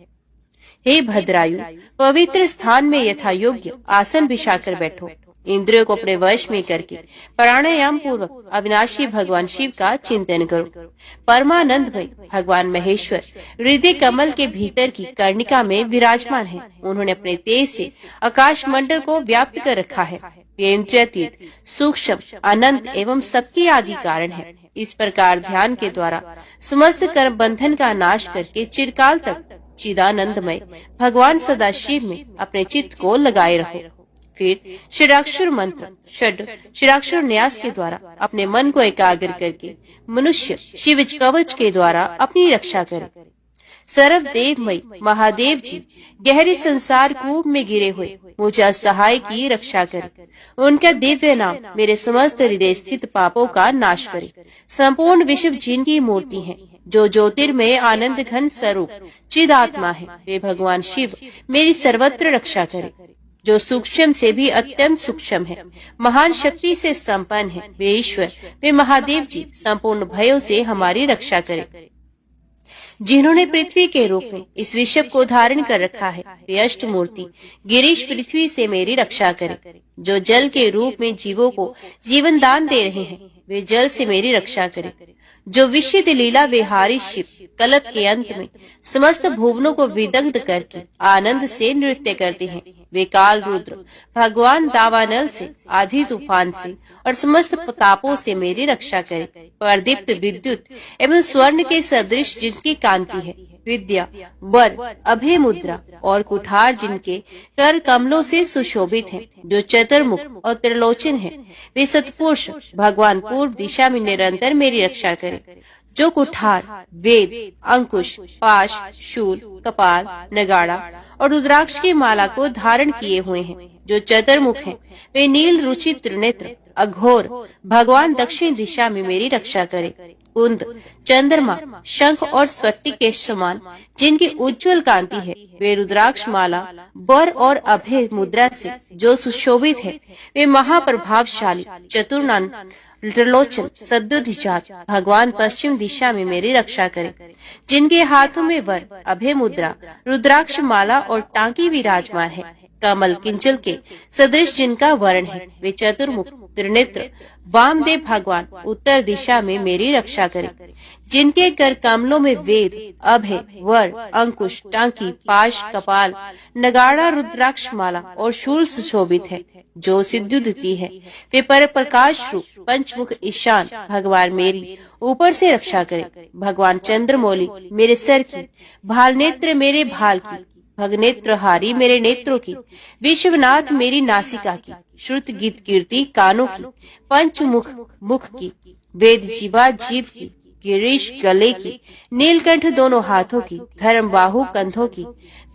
हे भद्रायु, पवित्र स्थान में यथा योग्य आसन बिछाकर बैठो। इंद्रियों को अपने वश में करके प्राणायाम पूर्वक अविनाशी भगवान शिव का चिंतन करो। परमानंद भई भगवान महेश्वर हृदय कमल के भीतर की कर्णिका में विराजमान है। उन्होंने अपने तेज से आकाश मंडल को व्याप्त कर रखा है। वे इंद्रियातीत, सूक्ष्म, अनंत एवं सबके आदि कारण है। इस प्रकार ध्यान के द्वारा समस्त कर्म बंधन का नाश करके चिरकाल तक चिदानंदमय भगवान सदाशिव में अपने चित्त को लगाए रहो। फिर षडाक्षर मंत्र, षडाक्षर न्यास के द्वारा अपने मन को एकाग्र करके मनुष्य शिव कवच के द्वारा अपनी रक्षा करे। सर्वदेवमय महादेव जी गहरे संसार कूप में गिरे हुए मुझे असहाय की रक्षा करे। उनका दिव्य नाम मेरे समस्त हृदय स्थित पापों का नाश करे। संपूर्ण विश्व जिनकी मूर्ति है, जो ज्योतिर्मय आनंद घन स्वरूप चिदात्मा है, वे भगवान शिव मेरी सर्वत्र रक्षा करे। जो सूक्ष्म से भी अत्यंत सूक्ष्म है, महान शक्ति से संपन्न है, वे ईश्वर, वे महादेव जी संपूर्ण भयों से हमारी रक्षा करे। जिन्होंने पृथ्वी के रूप में इस विश्व को धारण कर रखा है, वे अष्टमूर्ति गिरीश पृथ्वी से मेरी रक्षा करे। जो जल के रूप में जीवों को जीवन दान दे रहे हैं, वे जल से मेरी रक्षा करे। जो विशिद लीला विहारी शिव कल्प के अंत में समस्त भुवनों को विदग्ध करके आनंद से नृत्य करते हैं, वे काल रुद्र भगवान दावानल से, आधी तूफान से और समस्त प्रतापों से मेरी रक्षा करे। प्रदीप्त विद्युत एवं स्वर्ण के सदृश जिनकी कांति है, विद्या, वर, अभय मुद्रा और कुठार जिनके कर कमलों से सुशोभित हैं, जो चतुर्मुख और त्रिलोचन है, वे सत्पुरुष भगवान पूर्व दिशा में निरंतर मेरी रक्षा करे। जो कुठार, वेद, अंकुश, पाश, शूल, कपाल, नगाड़ा और रुद्राक्ष की माला को धारण किए हुए हैं, जो चतुर्मुख हैं, वे नील रुचि त्रिनेत्र अघोर भगवान दक्षिण दिशा में मेरी रक्षा करे। कुंद, चंद्रमा, शंख और स्वट्टी के समान जिनकी उज्जवल कांति है, वे रुद्राक्ष माला, वर और अभय मुद्रा से जो सुशोभित है, वे महाप्रभावशाली चतुर्नान त्रिलोचन सद्दुधिजात भगवान पश्चिम दिशा में मेरी रक्षा करे। जिनके हाथों में वर, अभय मुद्रा, रुद्राक्ष माला और टांकी विराजमान है, कमल किंजल के सदृश जिनका वर्ण है, वे चतुर्मुख त्रिनेत्र वामदेव भगवान उत्तर दिशा में मेरी रक्षा करे। जिनके कर कमलों में वेद, अभय, वर, अंकुश, टांकी, पाश, कपाल, नगाड़ा, रुद्राक्ष माला और शूल सुशोभित है, जो सिद्धुदती है, वे पर प्रकाश रूप पंचमुख ईशान भगवान मेरी ऊपर से रक्षा करे। भगवान चंद्रमौली मेरे सर की, भाल नेत्र मेरे भाल की, भगनेत्रहारी मेरे नेत्रों की, विश्वनाथ मेरी नासिका की, श्रुत गीत कीर्ति कानों की, पंचमुख मुख की, वेद जीवा जीव की, गिरीश गले की, नीलकंठ दोनों हाथों की, धर्म बाहु कंधों की,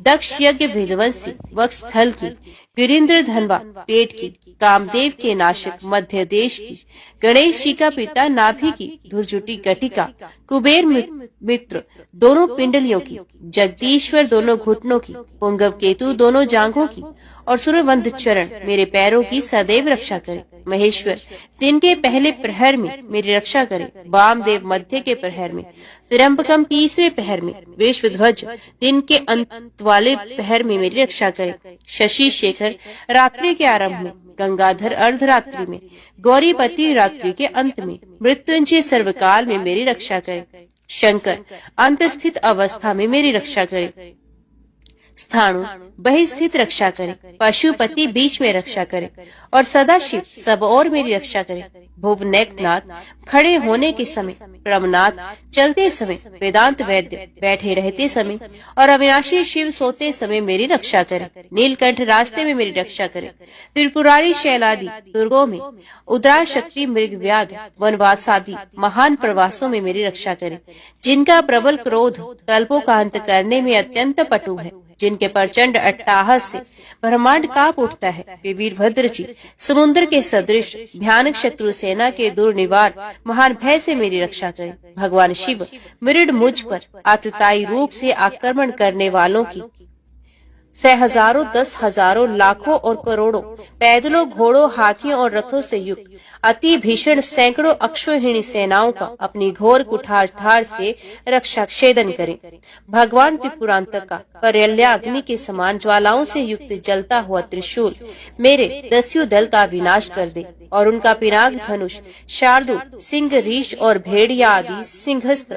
दक्ष यज्ञ विध्वंसी वक्षस्थल की, गिरिंद्र धनवा पेट की, कामदेव के नाशक मध्य देश की, गणेश जी का पिता नाभि की, धुरजुटी कटिका, कुबेर मित्र दोनों पिंडलियों की, जगदीश्वर दोनों घुटनों की, पुंगव केतु दोनों जांघों की और सूर्यवंद चरण मेरे पैरों की सदैव रक्षा करे। महेश्वर दिन के पहले प्रहर में मेरी रक्षा करे, वामदेव मध्य के प्रहर में, त्र्यंबकम तीसरे प्रहर में, विश्वध्वज दिन के अंत वाले प्रहर में मेरी रक्षा करे, शशि शेखर रात्रि के आरंभ में, गंगाधर अर्धरात्रि में, गौरीपति रात्रि के अंत में, मृत्युंजय सर्वकाल में मेरी रक्षा करे, शंकर अंतस्थित अवस्था में मेरी रक्षा करे, स्थाणु बहिस्थित रक्षा करे, पशुपति बीच में रक्षा करे और सदाशिव सब और मेरी रक्षा करे। भुवनेकनाथ खड़े होने के समय, प्रमनाथ चलते समय, वेदांत वैद्य बैठे रहते समय और अविनाशी शिव सोते समय मेरी रक्षा करे। नीलकंठ रास्ते में मेरी रक्षा करे। त्रिपुरारी शैलादि दुर्गों में, उद्रा शक्ति मृग व्याध वनवास आदि महान प्रवासों में मेरी रक्षा करे। जिनका प्रबल क्रोध कल्पों का अंत करने में अत्यंत पटु है, जिनके प्रचंड अट्टाहस से ब्रह्मांड कांप उठता है, वे वीरभद्र जी समुद्र के सदृश भयानक शत्रु सेना के दुर्निवार महान भय से मेरी रक्षा करें। भगवान शिव मृड मुझ पर आतताई रूप से आक्रमण करने वालों की हजारों, 10,000, लाखों और करोड़ों पैदलों, घोड़ों, हाथियों और रथों से युक्त अति भीषण सैकड़ों अक्षौहिणी सेनाओं का अपनी घोर कुठार धार से रक्षा छेदन करें। भगवान त्रिपुरांतक का पर्यल्याग्नि के समान ज्वालाओं से युक्त जलता हुआ त्रिशूल मेरे दस्यु दल का विनाश कर दे और उनका पिनाक धनुष शार्दूल, सिंह, रीछ और भेड़िया आदि सिंहस्थ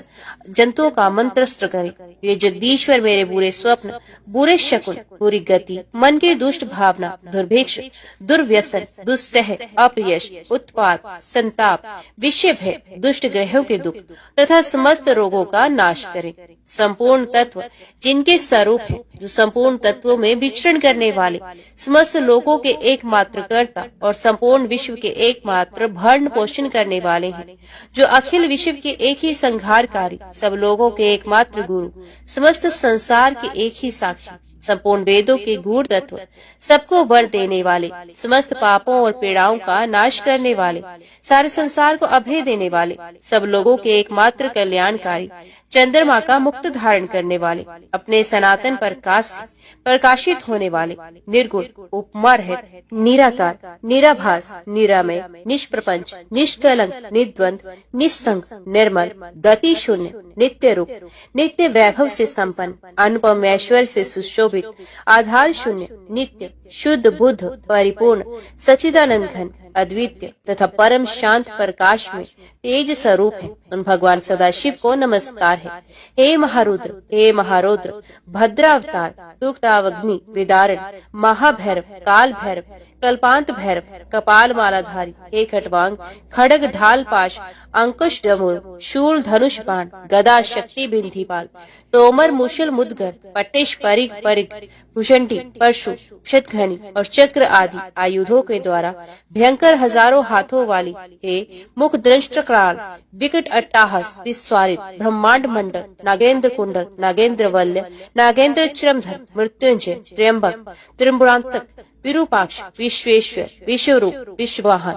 जंतुओं का मंत्रस्त्र करे। ये जगदीश्वर मेरे बुरे स्वप्न, बुरे शकुन, बुरी गति, मन की दुष्ट भावना, दुर्भिक्ष, दुर्व्यसन, दुस्सह, अपयश, उत्पात, संताप, विषय भय, दुष्ट ग्रहों के दुख तथा समस्त रोगों का नाश करे। संपूर्ण तत्व जिनके स्वरूप है, जो संपूर्ण तत्वों में विचरण करने वाले, समस्त लोगों के एकमात्र कर्ता और संपूर्ण विश्व के एकमात्र भरण पोषण करने वाले हैं, जो अखिल विश्व के एक ही संहारकारी, सब लोगों के एकमात्र गुरु, समस्त संसार के एक ही साक्षी, संपूर्ण वेदों के गूढ़ तत्व, सबको वर देने वाले, समस्त पापों और पीड़ाओं का नाश करने वाले, सारे संसार को अभय देने वाले, सब लोगों के एकमात्र कल्याणकारी, चंद्रमा का मुक्त धारण करने वाले, अपने सनातन प्रकाश से प्रकाशित होने वाले, निर्गुण, उपमा रहित, निराकार, निराभास, निरामय, निष्प्रपंच, निष्कलंक, निर्द्वंद, निस्संग, निर्मल, गति शून्य, नित्य रूप, नित्य वैभव से संपन्न, अनुपम ऐश्वर्य से सुशोभित, आधार शून्य, नित्य शुद्ध बुद्ध, परिपूर्ण, सच्चिदानंद घन, अद्वितीय तथा परम शांत प्रकाश में तेज स्वरूप है। उन भगवान सदाशिव को नमस्कार है। हे महारुद्र, हे महारुद्र, भद्रावतार, तुक्तावग्नि विदारण, महाभैरव, काल भैरव, कल्पांत भैरव, कपाल मालाधारी, हे खटवांग, खड़ग ढाल पाश, अंकुश डमरू, शूल धनुष बाण, गदा शक्ति बिंधीपाल, तोमर मुशल मुदगर, पट्टिश परिग परिग, भूषंडी, परशु, शतघनी और चक्र आदि आयुधों के द्वारा भयंकर हजारों हाथों वाली, हे मुख दृष्टकाल, विकट अट्टाहस, विस्वारित, ब्रह्मांड मंडल, नागेंद्र कुंडल, नागेंद्र वल्य, नागेंद्र चिरमधर, मृत्युंजय, त्र्यंबक, त्रिपुरांतक, विरूपाक्ष, विश्वेश्वर, विश्वरूप, विश्ववाहन,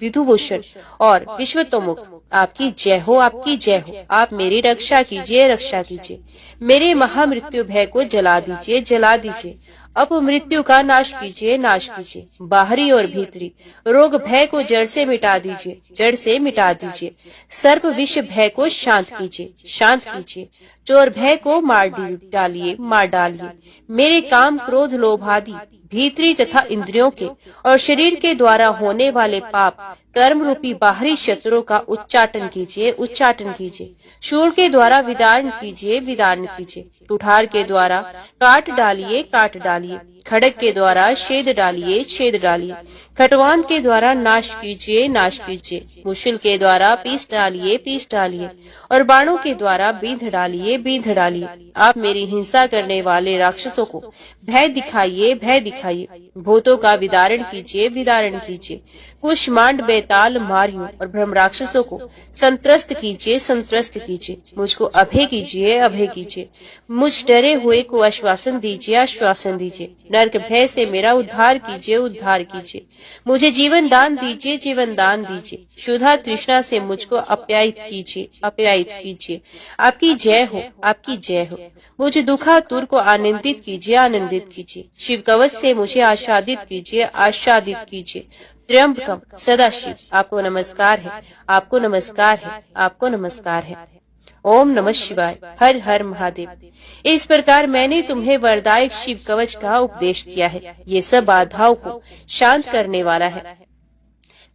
विधुभूषण और विश्वतोमुक्त, आपकी जय हो, आपकी जय हो। आप मेरी रक्षा कीजिए, रक्षा कीजिए। मेरे महामृत्यु भय को जला दीजिए, जला दीजिए। अपमृत्यु का नाश कीजिए, नाश कीजिए। बाहरी और भीतरी रोग भय को जड़ से मिटा दीजिए, जड़ से मिटा दीजिए। सर्प विष भय को शांत कीजिए, शांत कीजिए। चोर भय को मार डालिए, मार डालिए। मेरे काम, क्रोध, लोभ आदि भीतरी तथा इंद्रियों के और शरीर के द्वारा होने वाले पाप, कर्म रूपी बाहरी शत्रुओं का उच्चाटन कीजिए, उच्चाटन कीजिए। शूल के द्वारा विदारण कीजिए, विदारण कीजिए। कुठार के द्वारा काट डालिए, काट डालिए। खड़ग के द्वारा छेद डालिए, छेद डालिए। खटवान के द्वारा नाश कीजिए, नाश कीजिए। मुश्किल के द्वारा पीस डालिए, पीस डालिए। और बाणों के द्वारा बींध डालिए, बींध डालिए। आप मेरी हिंसा करने वाले राक्षसों को भय दिखाइए, भय दिखाइए। भूतों का विदारण कीजिए, विदारण कीजिए। कुष्मांड, बेताल, मारियों और ब्रह्म राक्षसों को संत्रस्त कीजिए, संत्रस्त कीजिए। मुझको अभय कीजिए, अभय कीजिए। मुझ डरे हुए को आश्वासन दीजिए, आश्वासन दीजिए। नरक भय से मेरा उद्धार कीजिए, उद्धार कीजिए। मुझे जीवन दान दीजिए, जीवन दान दीजिए। क्षुधा तृष्णा से मुझको अप्यायित कीजिए, अप्यायित कीजिए। आपकी जय हो, आपकी जय हो। मुझे दुखातुर को आनंदित कीजिए, आनंदित कीजिए। शिव कवच से मुझे आच्छादित कीजिए, आच्छादित कीजिए। त्र्यंबकम सदाशिव, आपको नमस्कार है, आपको नमस्कार है, आपको नमस्कार है। ओम नमः शिवाय, हर हर महादेव। इस प्रकार मैंने तुम्हें वरदायक शिव कवच का उपदेश किया है। ये सब बाधाओं को शांत करने वाला है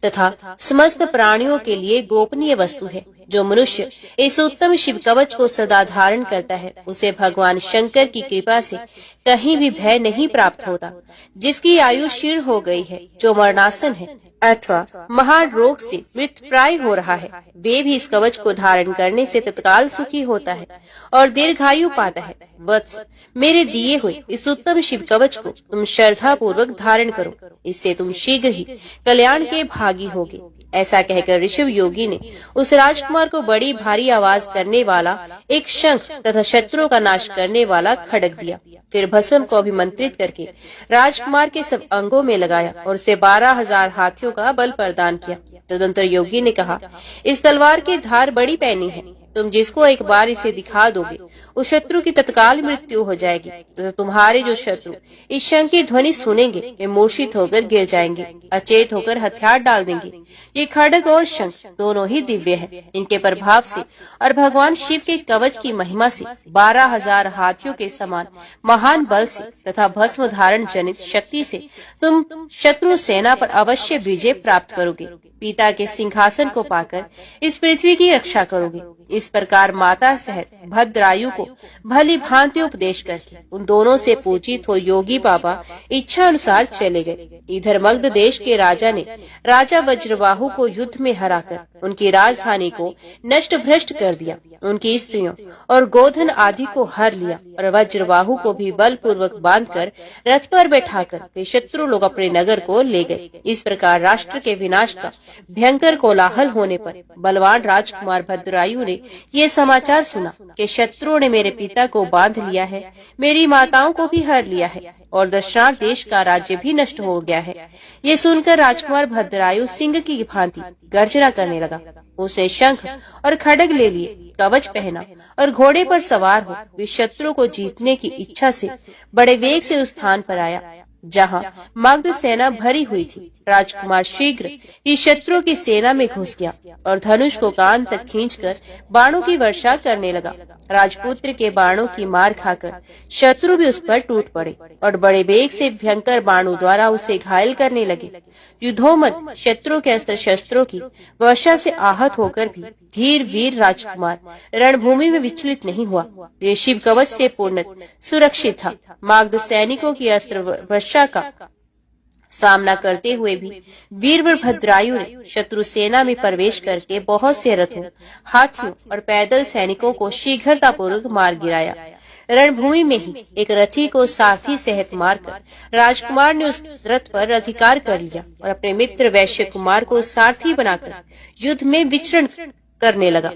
तथा समस्त प्राणियों के लिए गोपनीय वस्तु है। जो मनुष्य इस उत्तम शिव कवच को सदा धारण करता है, उसे भगवान शंकर की कृपा से कहीं भी भय नहीं प्राप्त होता। जिसकी आयु क्षीण हो गई है, जो मरणासन है अथवा महान रोग से मृत प्राय हो रहा है, वे भी इस कवच को धारण करने से तत्काल सुखी होता है और दीर्घायु पाता है। वत्स, मेरे दिए हुए इस उत्तम शिव कवच को तुम श्रद्धा पूर्वक धारण करो, इससे तुम शीघ्र ही कल्याण के भागी होगे। ऐसा कहकर ऋषभ योगी ने उस राजकुमार को बड़ी भारी आवाज करने वाला एक शंख तथा शत्रुओं का नाश करने वाला खड्ग दिया। फिर भस्म को अभिमंत्रित करके राजकुमार के सब अंगों में लगाया और उसे 12,000 हाथियों का बल प्रदान किया। तदंतर योगी ने कहा, इस तलवार की धार बड़ी पैनी है, तुम जिसको एक बार इसे दिखा दोगे उस शत्रु की तत्काल मृत्यु हो जाएगी तथा तुम्हारे जो शत्रु इस शंख की ध्वनि सुनेंगे वे मूर्छित होकर गिर जाएंगे, अचेत होकर हथियार डाल देंगे। ये खड्ग और शंख दोनों ही दिव्य है। इनके प्रभाव से और भगवान शिव के कवच की महिमा से 12,000 हाथियों के समान महान बल से तथा भस्म धारण जनित शक्ति से तुम शत्रु सेना पर अवश्य विजय प्राप्त करोगे। पिता के सिंहासन को पाकर इस पृथ्वी की रक्षा करोगे। इस प्रकार माता सहित भद्रायु को भली भांति उपदेश करके उन दोनों से पूजित हो योगी बाबा इच्छा अनुसार चले गए। इधर मगध देश के राजा ने राजा वज्रबाहु को युद्ध में हराकर उनकी राजधानी को नष्ट भ्रष्ट कर दिया। उनकी स्त्रियों और गोधन आदि को हर लिया और वज्रबाहु को भी बलपूर्वक बांधकर रथ पर बैठाकर वे शत्रु लोग अपने नगर को ले गए। इस प्रकार राष्ट्र के विनाश का भयंकर कोलाहल होने पर बलवान राजकुमार भद्रायु ने ये समाचार सुना कि शत्रुओं ने मेरे पिता को बांध लिया है, मेरी माताओं को भी हर लिया है और दशरथ देश का राज्य भी नष्ट हो गया है। ये सुनकर राजकुमार भद्रायु सिंह की भांति गर्जना करने लगा। उसने शंख और खड्ग ले लिए, कवच पहना और घोड़े पर सवार हो वे शत्रु को जीतने की इच्छा से बड़े वेग से उस स्थान पर आया जहाँ मगध सेना भरी हुई थी। राजकुमार शीघ्र ही शत्रुओं की सेना में घुस गया और धनुष को कान तक खींचकर बाणों की वर्षा करने लगा। राजपुत्र के बाणों की मार खाकर शत्रु भी उस पर टूट पड़े और बड़े वेग से भयंकर बाणों द्वारा उसे घायल करने लगे। युद्धोन्मत्त शत्रु के अस्त्र शस्त्रों की वर्षा से आहत होकर भी धीर वीर राजकुमार रणभूमि में विचलित नहीं हुआ। ये शिव कवच से पूर्ण सुरक्षित था। मगध सैनिकों की अस्त्र वर्षा का सामना करते हुए भी वीरवर भद्रायु ने शत्रु सेना में प्रवेश करके बहुत से रथों, हाथियों और पैदल सैनिकों को शीघ्रतापूर्वक मार गिराया। रणभूमि में ही एक रथी को साथी सहित मारकर राजकुमार ने उस रथ पर अधिकार कर लिया और अपने मित्र वैश्य कुमार को सारथी बनाकर युद्ध में विचरण करने लगा।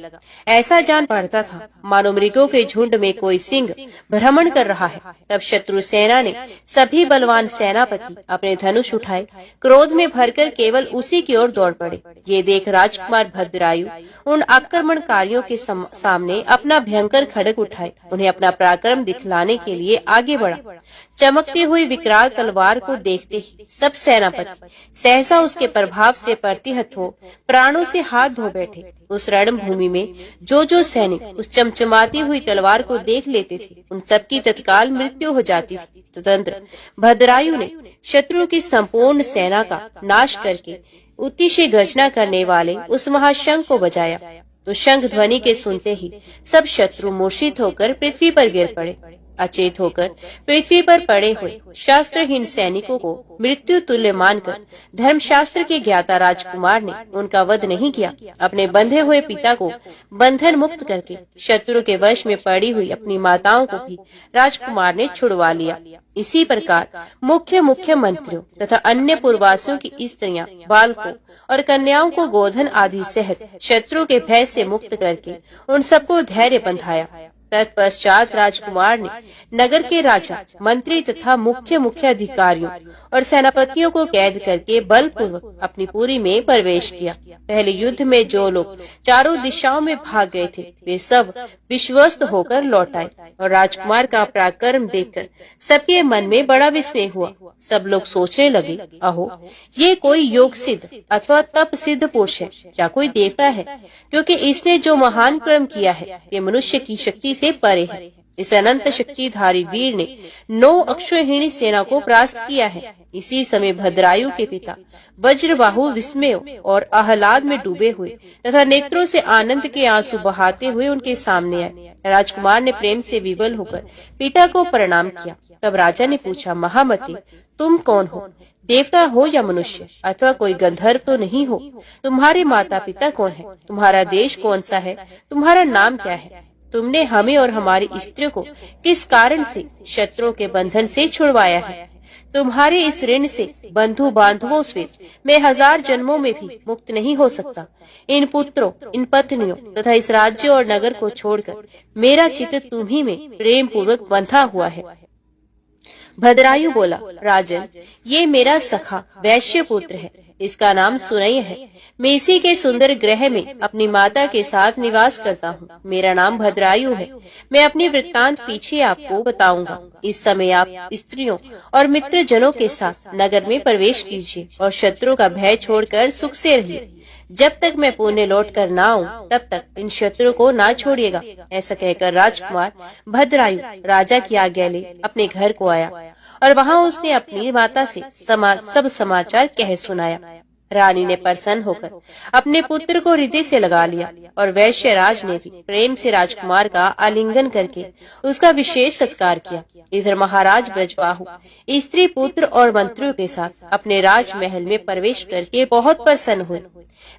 ऐसा जान पड़ता था मानो मृगों के झुंड में कोई सिंह भ्रमण कर रहा है। तब शत्रु सेना ने सभी बलवान सेनापति अपने धनुष उठाए, क्रोध में भरकर केवल उसी की ओर दौड़ पड़े। ये देख राजकुमार भद्रायु उन आक्रमणकारियों के सामने अपना भयंकर खड्ग उठाए उन्हें अपना पराक्रम दिखलाने के लिए आगे बढ़ा। चमकती हुई विकराल तलवार को देखते ही सब सेनापति सहसा उसके प्रभाव से प्रतिहत हो प्राणों से हाथ धो बैठे। उस रणभूमि में जो सैनिक उस चमचमाती हुई तलवार को देख लेते थे उन सबकी तत्काल मृत्यु हो जाती थी। तदंतर भद्रायु ने शत्रु की संपूर्ण सेना का नाश करके अतिशय गर्जना करने वाले उस महाशंख को बजाया। तो शंख ध्वनि के सुनते ही सब शत्रु मूर्छित होकर पृथ्वी पर गिर पड़े। अचेत होकर पृथ्वी पर पड़े हुए शास्त्रहीन सैनिकों को मृत्यु तुल्य मानकर धर्मशास्त्र के ज्ञाता राजकुमार ने उनका वध नहीं किया। अपने बंधे हुए पिता को बंधन मुक्त करके शत्रु के वश में पड़ी हुई अपनी माताओं को भी राजकुमार ने छुड़वा लिया। इसी प्रकार मुख्य मंत्रियों तथा अन्य पूर्ववासियों की स्त्रियां, बालकों और कन्याओं को गोधन आदि सहित शत्रु के भय से मुक्त करके उन सबको धैर्य बंधाया। तत्पश्चात राजकुमार ने नगर के राजा, मंत्री तथा मुख्य अधिकारियों और सेनापतियों को कैद करके बलपूर्वक अपनी पुरी में प्रवेश किया। पहले युद्ध में जो लोग चारों दिशाओं में भाग गए थे, वे सब विश्वस्त होकर लौट आए और राजकुमार का पराक्रम देखकर सबके मन में बड़ा विस्मय हुआ। सब लोग सोचने लगे, अहो, ये कोई योग सिद्ध अथवा तप सिद्ध पुरुष है या कोई देवता है, क्योंकि इसने जो महान कर्म किया है ये मनुष्य की शक्ति से परे है। इस अनंत शक्तिधारी वीर ने 9 अक्षौहिणी सेना को परास्त किया है। इसी समय भद्रायु के पिता वज्रबाहु विस्मय और आह्लाद में डूबे हुए तथा नेत्रों से आनंद के आंसू बहाते हुए उनके सामने आए। राजकुमार ने प्रेम से विवल होकर पिता को प्रणाम किया। तब राजा ने पूछा, महामते, तुम कौन हो? देवता हो या मनुष्य अथवा कोई गंधर्व तो नहीं हो? तुम्हारे माता पिता कौन है? तुम्हारा देश कौन सा है? तुम्हारा नाम क्या है? तुमने हमें और हमारी स्त्रियों को किस कारण से शत्रुओं के बंधन से छुड़वाया है? तुम्हारे इस ऋण से बंधु बांधवों से मैं 1000 जन्मों में भी मुक्त नहीं हो सकता। इन पुत्रों, इन पत्नियों तथा इस राज्य और नगर को छोड़कर मेरा चित्त तुम्ही में प्रेम पूर्वक बंधा हुआ है। भद्रायु बोला, राजन, ये मेरा सखा वैश्य पुत्र है। इसका नाम सुनय है। मैं इसी के सुंदर गृह में अपनी माता के साथ निवास करता हूँ। मेरा नाम भद्रायु है। मैं अपनी वृत्तांत पीछे आपको बताऊंगा। इस समय आप स्त्रियों और मित्र जनों के साथ नगर में प्रवेश कीजिए और शत्रुओं का भय छोड़कर सुख से रहिए। जब तक मैं पुण्य लौट कर न आऊं, तब तक इन शत्रुओं को ना छोड़िएगा। ऐसा कहकर राजकुमार भद्रायु राजा की आज्ञा ले अपने घर को आया और वहाँ उसने अपनी माता से सब समाचार कह सुनाया। रानी ने प्रसन्न होकर अपने पुत्र को हृदय से लगा लिया और वैश्यराज ने भी प्रेम से राजकुमार का आलिंगन करके उसका विशेष सत्कार किया। इधर महाराज ब्रजबाहु स्त्री पुत्र और मंत्रियों के साथ अपने राजमहल में प्रवेश करके बहुत प्रसन्न हुए।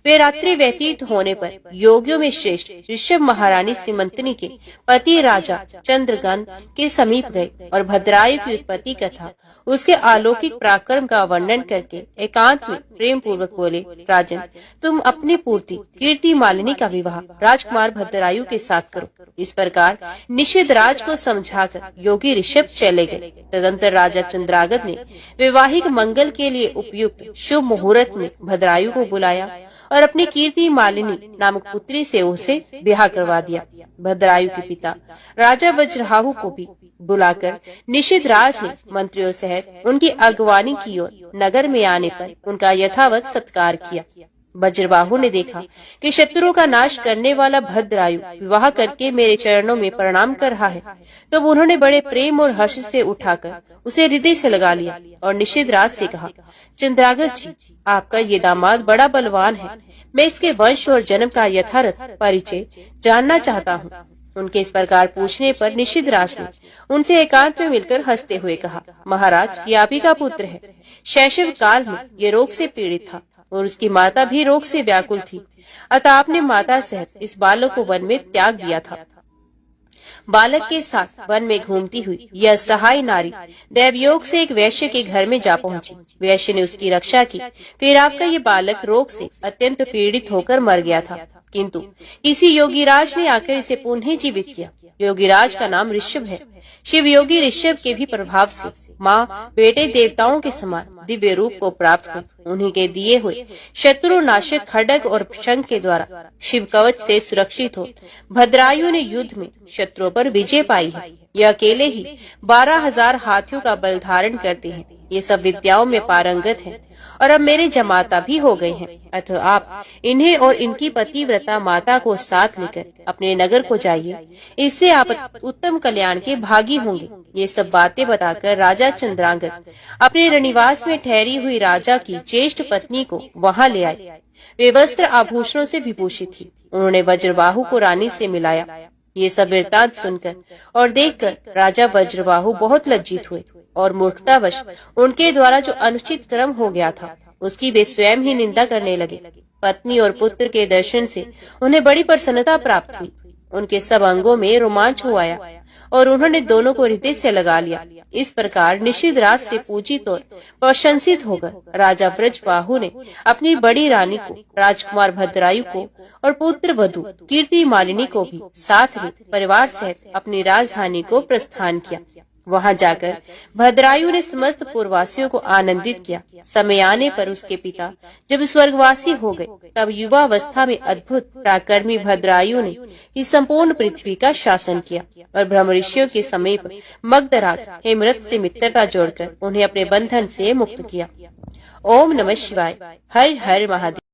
वे रात्रि व्यतीत होने पर योगियों में श्रेष्ठ ऋषभ महारानी सीमंतनी के पति राजा चंद्रगंध के समीप गए और भद्रायु की उत्पत्ति कथा, उसके अलौकिक पराक्रम का वर्णन करके एकांत में प्रेम पूर्वक बोले, राजन, तुम अपनी पूर्ति कीर्ति मालिनी का विवाह राजकुमार भद्रायु के साथ करो। इस प्रकार निषिद्ध राज को समझाकर योगी ऋषभ चले गए। तदंतर राजा चंद्रागत ने वैवाहिक मंगल के लिए उपयुक्त शुभ मुहूर्त में भद्रायु को बुलाया और अपनी कीर्ति मालिनी नामक पुत्री से उसे ब्याह करवा दिया। भद्रायु के पिता राजा वज्रबाहु को भी बुलाकर निषिद्ध राज ने मंत्रियों सहित उनकी अगवानी की और नगर में आने पर उनका यथावत सत्कार किया। वज्रबाहु ने देखा कि शत्रुओं का नाश करने वाला भद्रायु विवाह करके मेरे चरणों में प्रणाम कर रहा है, तो उन्होंने बड़े प्रेम और हर्ष से उठाकर उसे हृदय से लगा लिया और निषिद्ध राज से कहा, चंद्रागत जी, आपका ये दामाद बड़ा बलवान है। मैं इसके वंश और जन्म का यथार्थ परिचय जानना चाहता हूँ। उनके इस प्रकार पूछने पर निषिद्ध राज ने उनसे एकांत में मिलकर हंसते हुए कहा, महाराज, ये आप ही का पुत्र है। शैशव काल में ये रोग से पीड़ित था और उसकी माता भी रोग से व्याकुल थी, अतः आपने माता सहित इस बालक को वन में त्याग दिया था। बालक के साथ वन में घूमती हुई यह सहाय नारी दैवयोग से एक वैश्य के घर में जा पहुंची। वैश्य ने उसकी रक्षा की। फिर आपका ये बालक रोग से अत्यंत पीड़ित होकर मर गया था, किंतु किसी योगीराज ने आकर इसे पुनः जीवित किया। योगीराज का नाम ऋषभ है। शिव योगी ऋषभ के भी प्रभाव से माँ बेटे देवताओं के समान दिव्य रूप को प्राप्त हुए। उन्हीं के दिए हुए शत्रु नाशक खड्ग और शंख के द्वारा शिव कवच से सुरक्षित हो भद्रायु ने युद्ध में शत्रुओं पर विजय पाई है। यह अकेले ही 12,000 हाथियों का बल धारण करते हैं। ये सब विद्याओं में पारंगत हैं और अब मेरे जमाता भी हो गए हैं। अतः आप इन्हें और इनकी पतिव्रता माता को साथ लेकर अपने नगर को जाइए। इससे आप उत्तम कल्याण के भागी होंगे। ये सब बातें बताकर राजा चंद्रांगत अपने रनिवास में ठहरी हुई राजा की ज्येष्ठ पत्नी को वहाँ ले आए। वे वस्त्र आभूषणों से विभूषित थी। उन्होंने वज्रबाहु को रानी से मिलाया। ये सब वृत्तांत सुनकर और देखकर राजा वज्रबाहु बहुत लज्जित हुए और मूर्खतावश उनके द्वारा जो अनुचित कर्म हो गया था उसकी वे स्वयं ही निंदा करने लगे। पत्नी और पुत्र के दर्शन से उन्हें बड़ी प्रसन्नता प्राप्त हुई। उनके सब अंगों में रोमांच हो आया और उन्होंने दोनों को हृदय से लगा लिया। इस प्रकार निषिद्ध राज से पूजित और प्रशंसित होकर राजा ब्रजबाहु ने अपनी बड़ी रानी को, राजकुमार भद्रायु को और पुत्र वधू कीर्ति मालिनी को भी साथ में परिवार सहित अपनी राजधानी को प्रस्थान किया। वहां जाकर भद्रायु ने समस्त पुरवासियों को आनंदित किया। समय आने पर उसके पिता जब स्वर्गवासी हो गए, तब युवावस्था में अद्भुत पराक्रमी भद्रायु ने इस संपूर्ण पृथ्वी का शासन किया और ब्रह्म ऋषियों के समीप मगधराज हेमरथ से मित्रता जोड़कर उन्हें अपने बंधन से मुक्त किया। ओम नमः शिवाय। हर हर महादेव।